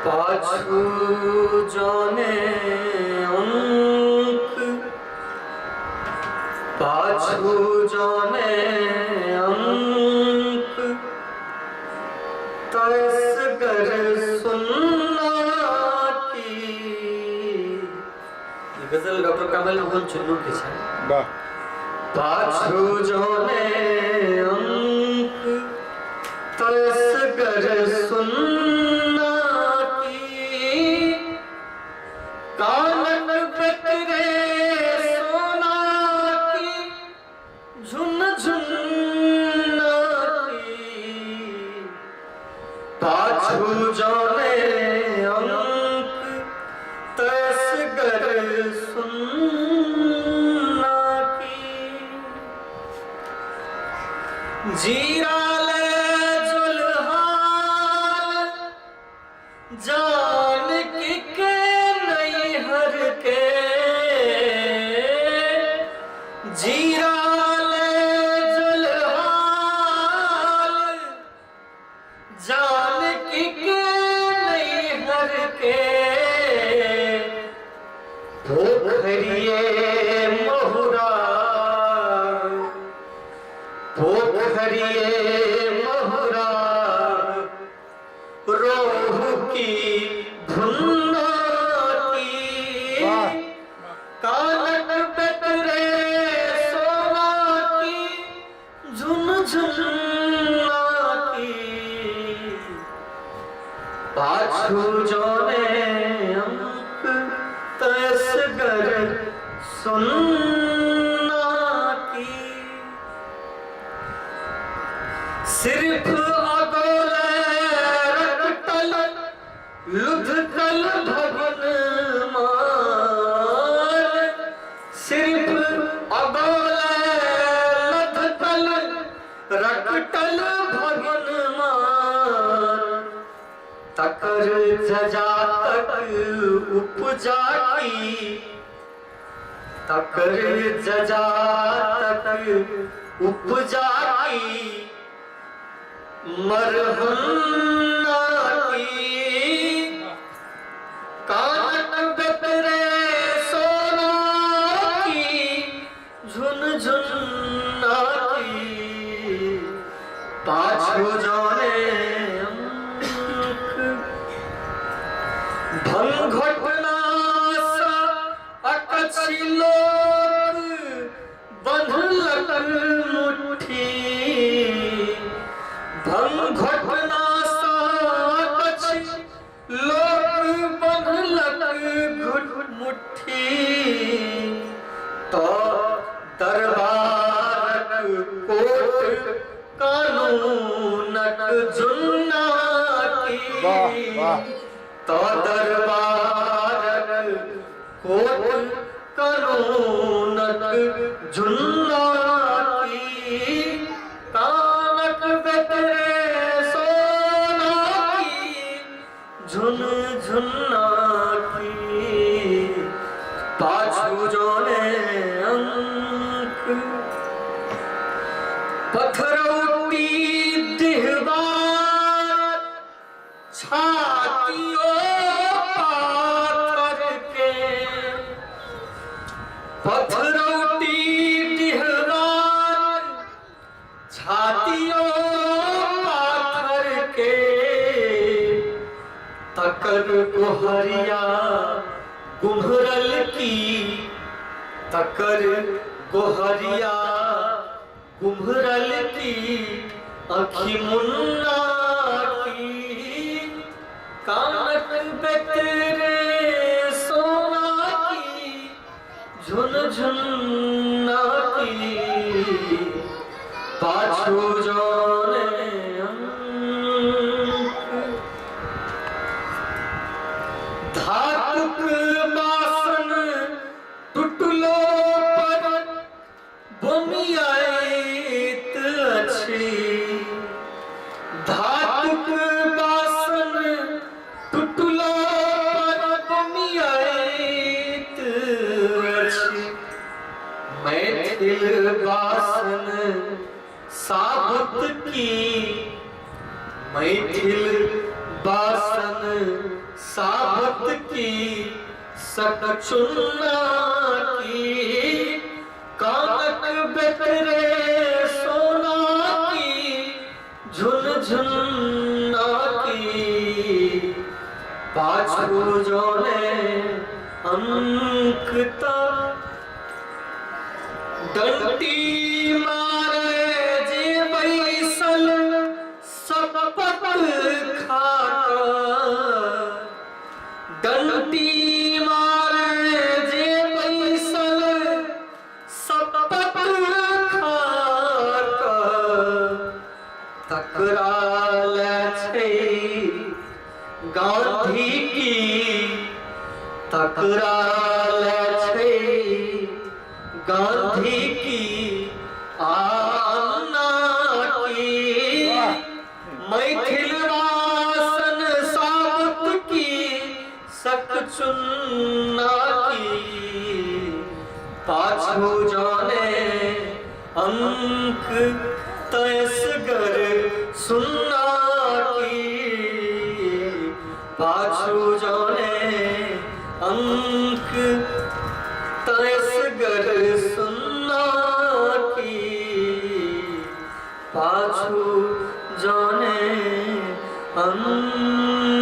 पाछू जाने अंक पाछू जाने अंक तस कर सुनना की। ये गजल डॉक्टर कमल मोहन चुन्नू की है। पाछू जाने अंक तस कर सुनना की। कानक बकरे सोना की झुन झुन्ना की। पाछू जाने अंक तस कर सुनना की। जीरा ले जुल्हान जान के नहीं हर के। जीरा ले जुल्हान जान के नहीं हर के। पोखरिए महुरा पोखरिए महुरा रोह की धुन्ना की। कानक बकरे सोना की झुन झुन्ना की। पाछू जाने अंक तस कर सुनना की। सिर्फ अगोले रटल लुधकल भगन मान। सिर्फ अगोले लुधकल रटल भगन मान। तकर जजा तक उपजा की। तकर जजा तक उपजा की। मरहन्ना की। कानक बकरे सोना की झुन झुन्ना की। पाछू जाने अंक भंग घटना सा अकछि लोक बंधलक मुट्ठी। भंग घटना सा अकछि लोक बंधलक मुट्ठी। तो दरबारक कोट कानूनक जुन्ना की। तो दरबारक कोट कानूनक जुन्ना की। कानक बकरे सोना की झुन झुन्ना की। पाछू जाने अंक पथरौटी दिहवार छातियों पाथर के। पथरौटी दिहवार छातियों पाथर के। तकर गोहरिया गुमरल की। तकर गोहरिया गुमरल की। अखी मुन्ना की। कानक बकरे सोना की झुन झुन्ना की। पाछू जाने अंक धातुक बासन टुटलो पर बमियात अछि। धातुक बासन टुटलो पर बमियात अछि। मैथिल बासन साबुत की। मैथिल बासन साबत की सक चुन्ना की कानक बेतरे सोना की झुनझुन्ना की पाछू जोने अंकता डंटी मारे जे बैसल सपत खाकर डंटी मारे जे बैसल सपत खाकर तकराल छै गांधी की तकराल छै गांधी की आना की मैथिल वासन साबत की सक चुन्ना की पाछू जाने अंक तयसगर सुन्ना की पाछू जाने अंक तयसगर सुन्ना की पाछू जाने अंक